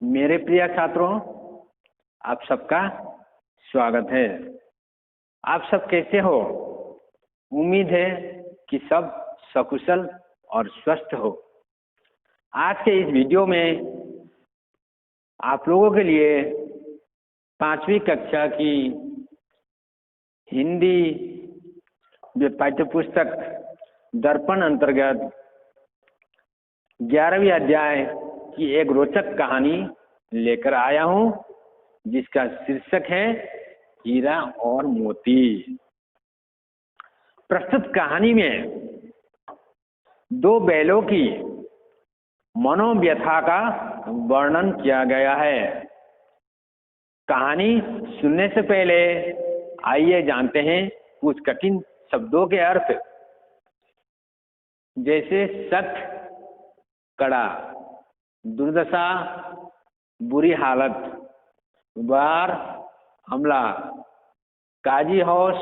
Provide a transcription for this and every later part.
मेरे प्रिय छात्रों, आप सबका स्वागत है। आप सब कैसे हो? उम्मीद है कि सब सकुशल और स्वस्थ हो। आज के इस वीडियो में आप लोगों के लिए 5वीं कक्षा की हिंदी पाठ्य पुस्तक दर्पण अंतर्गत 11वीं अध्याय की एक रोचक कहानी लेकर आया हूं, जिसका शीर्षक है हीरा और मोती। प्रस्तुत कहानी में दो बैलों की मनोव्यथा का वर्णन किया गया है। कहानी सुनने से पहले आइए जानते हैं कुछ कठिन शब्दों के अर्थ, जैसे सख्त, कड़ा, दुर्दशा, बुरी हालत, बार, हमला, काजी हौस,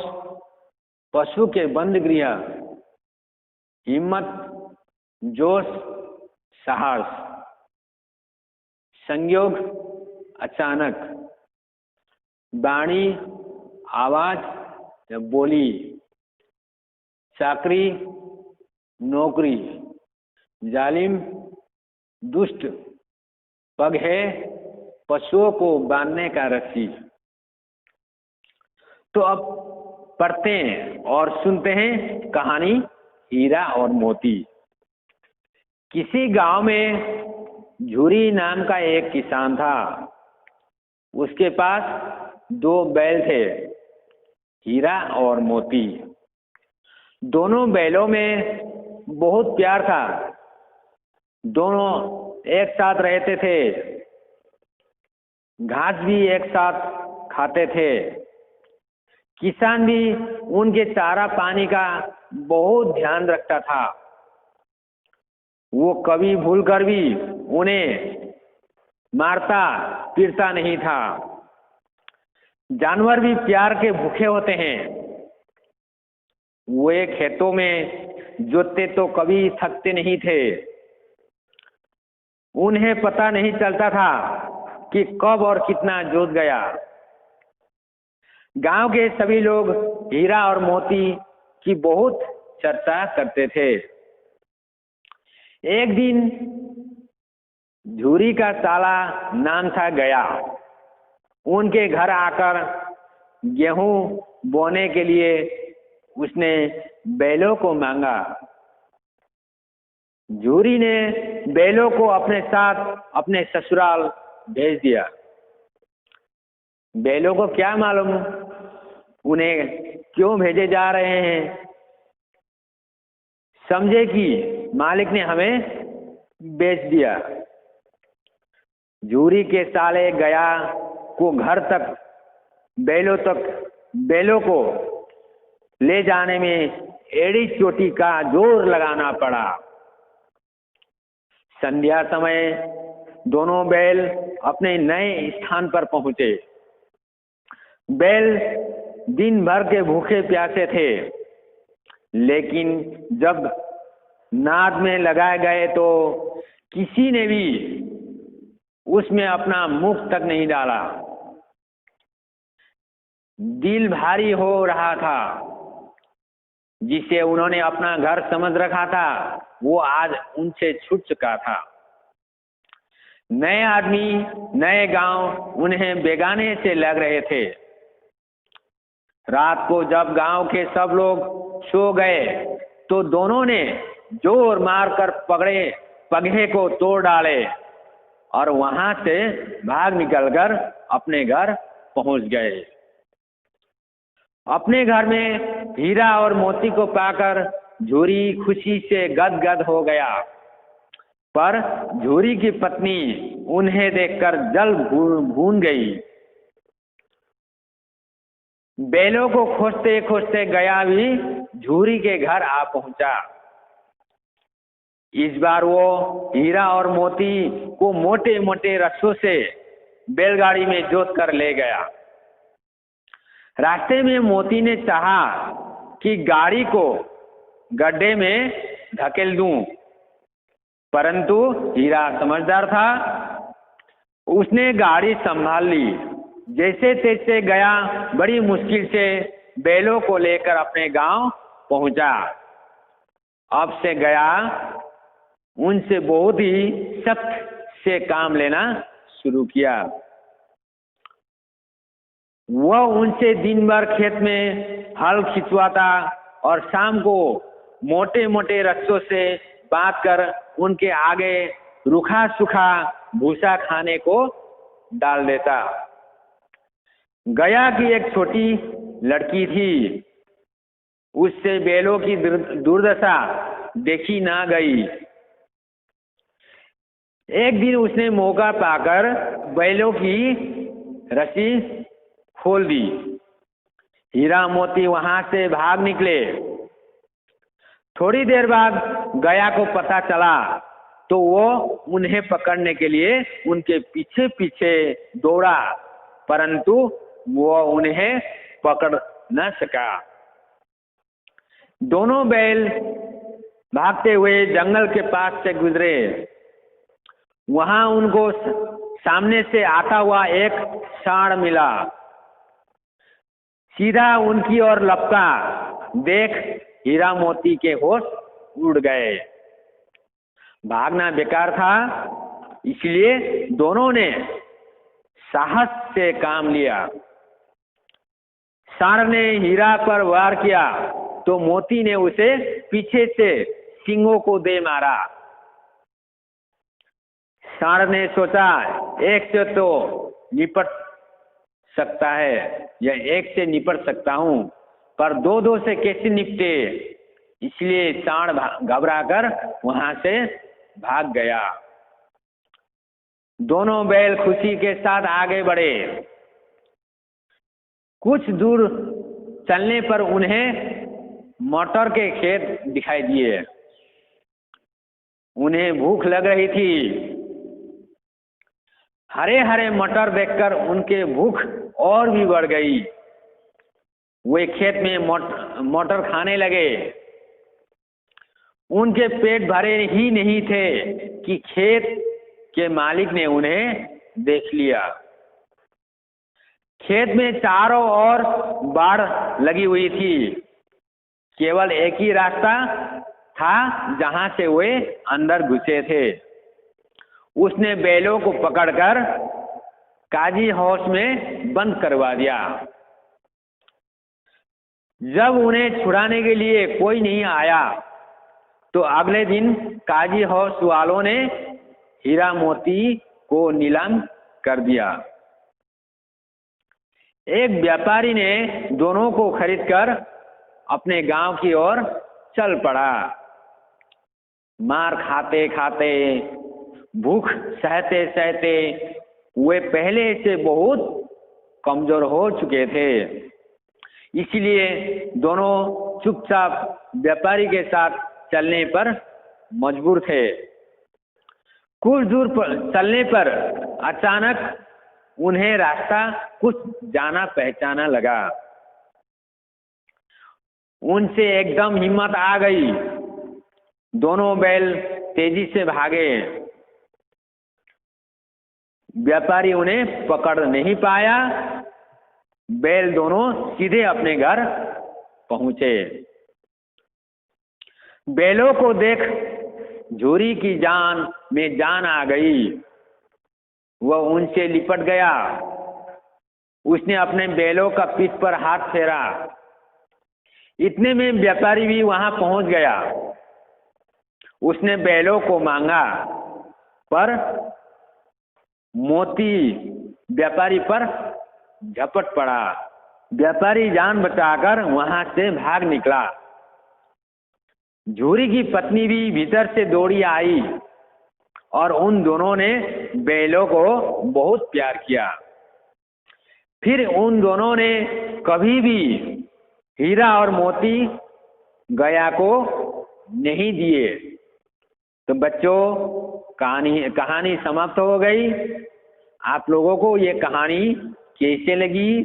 पशु के बंद गृह, हिम्मत, जोश, साहस, संयोग, अचानक, वाणी, आवाज या बोली, चाकरी, नौकरी, जालिम, दुष्ट, पग है, पशुओं को बांधने का रस्सी। तो अब पढ़ते हैं और सुनते हैं कहानी हीरा और मोती। किसी गांव में झूरी नाम का एक किसान था। उसके पास 2 बैल थे, हीरा और मोती। दोनों बैलों में बहुत प्यार था। दोनों एक साथ रहते थे, घास भी एक साथ खाते थे। किसान भी उनके चारा पानी का बहुत ध्यान रखता था। वो कभी भूल कर भी उन्हें मारता पीटता नहीं था। जानवर भी प्यार के भूखे होते हैं। वे खेतों में जोतते तो कभी थकते नहीं थे। उन्हें पता नहीं चलता था कि कब और कितना जोत गया। गांव के सभी लोग हीरा और मोती की बहुत चर्चा करते थे। एक दिन झूरी का साला नाम था गया उनके घर आकर गेहूं बोने के लिए उसने बैलों को मांगा। झूरी ने बैलों को अपने साथ अपने ससुराल भेज दिया। बैलों को क्या मालूम उन्हें क्यों भेजे जा रहे हैं। समझे कि मालिक ने हमें बेच दिया। झूरी के साले गया को घर तक बैलों को ले जाने में एड़ी चोटी का जोर लगाना पड़ा। संध्या समय दोनों बैल अपने नए स्थान पर पहुंचे। बैल दिन भर के भूखे प्यासे थे, लेकिन जब नाद में लगाए गए तो किसी ने भी उसमें अपना मुख तक नहीं डाला। दिल भारी हो रहा था। जिसे उन्होंने अपना घर समझ रखा था, वो आज उनसे छूट चुका था। नए आदमी, नए गांव उन्हें बेगाने से लग रहे थे। रात को जब गांव के सब लोग सो गए तो दोनों ने जोर मारकर पगहे को तोड़ डाले और वहां से भाग निकलकर अपने घर पहुंच गए। अपने घर में हीरा और मोती को पाकर झूरी खुशी से गदगद हो गया। पर झूरी की पत्नी उन्हें देखकर जल भून गई। बैलों को खोजते खोजते गया भी झूरी के घर आ पहुंचा। इस बार वो हीरा और मोती को मोटे मोटे रस्सों से बैलगाड़ी में जोत कर ले गया। रास्ते में मोती ने चाहा कि गाड़ी को गड्ढे में धकेल दूं, परंतु हीरा समझदार था। उसने गाड़ी संभाल ली, जैसे तैसे गया बड़ी मुश्किल से बैलों को लेकर अपने गांव पहुंचा। अब से गया उनसे बहुत ही सख्त से काम लेना शुरू किया। वह उनसे दिन भर खेत में हल खिंचवाता और शाम को मोटे मोटे रस्सों से बांध कर उनके आगे रूखा सूखा भूसा खाने को डाल देता। गया की एक छोटी लड़की थी, उससे बैलों की दुर्दशा देखी ना गई। एक दिन उसने मौका पाकर बैलों की रस्सी खोल दी। हीरा मोती वहां से भाग निकले। थोड़ी देर बाद गया को पता चला तो वो उन्हें पकड़ने के लिए उनके पीछे पीछे दौड़ा, परंतु वो उन्हें पकड़ न सका। दोनों बैल भागते हुए जंगल के पास से गुजरे। वहां उनको सामने से आता हुआ एक सांड मिला। सीधा उनकी ओर लपका। देख हीरा मोती के होश उड़ गए। भागना बेकार था, इसलिए दोनों ने साहस से काम लिया। सांड ने हीरा पर वार किया तो मोती ने उसे पीछे से सींगों को दे मारा। सांड ने सोचा एक से तो निपट सकता है, या एक से निपट सकता हूं, पर दो दो से कैसे निपटे। इसलिए सांड घबराकर वहां से भाग गया। दोनों बैल खुशी के साथ आगे बढ़े। कुछ दूर चलने पर उन्हें मटर के खेत दिखाई दिए। उन्हें भूख लग रही थी। हरे हरे मटर देखकर उनके भूख और भी बढ़ गई। वे खेत में मटर खाने लगे। उनके पेट भरे ही नहीं थे कि खेत के मालिक ने उन्हें देख लिया। खेत में चारों ओर बाड़ लगी हुई थी। केवल एक ही रास्ता था जहां से वे अंदर घुसे थे। उसने बैलों को पकड़कर काजी हाउस में बंद करवा दिया। जब उन्हें छुड़ाने के लिए कोई नहीं आया तो अगले दिन काजी हाउस वालों ने हीरा मोती को नीलाम कर दिया। एक व्यापारी ने दोनों को खरीदकर अपने गांव की ओर चल पड़ा। मार खाते खाते, भूख सहते सहते वे पहले से बहुत कमजोर हो चुके थे। इसलिए दोनों चुपचाप व्यापारी के साथ चलने पर मजबूर थे। कुछ दूर चलने पर अचानक उन्हें रास्ता कुछ जाना पहचाना लगा। उनसे एकदम हिम्मत आ गई। दोनों बैल तेजी से भागे। व्यापारी उन्हें पकड़ नहीं पाया। बैल दोनों सीधे अपने घर पहुंचे। बैलों को देख झूरी की जान में जान आ गई। वह उनसे लिपट गया। उसने अपने बैलों का पीठ पर हाथ फेरा। इतने में व्यापारी भी वहां पहुंच गया। उसने बैलों को मांगा, पर मोती व्यापारी पर झपट पड़ा। व्यापारी जान बचाकर वहां से भाग निकला। झूरी की पत्नी भी भीतर से दौड़ी आई और उन दोनों ने बैलों को बहुत प्यार किया। फिर उन दोनों ने कभी भी हीरा और मोती गया को नहीं दिए। तो बच्चों, कहानी समाप्त हो गई। आप लोगों को ये कहानी कैसे लगी?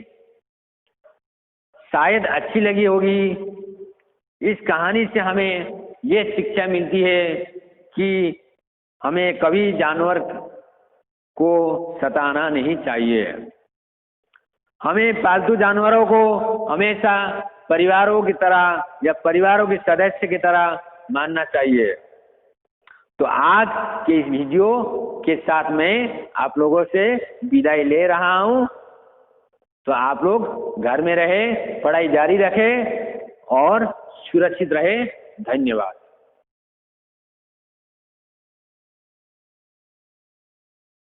शायद अच्छी लगी होगी। इस कहानी से हमें ये शिक्षा मिलती है कि हमें कभी जानवर को सताना नहीं चाहिए। हमें पालतू जानवरों को हमेशा परिवारों की तरह या परिवारों के सदस्य की तरह मानना चाहिए। तो आज के इस वीडियो के साथ मैं आप लोगों से विदाई ले रहा हूं। तो आप लोग घर में रहे, पढ़ाई जारी रखें और सुरक्षित रहे। धन्यवाद।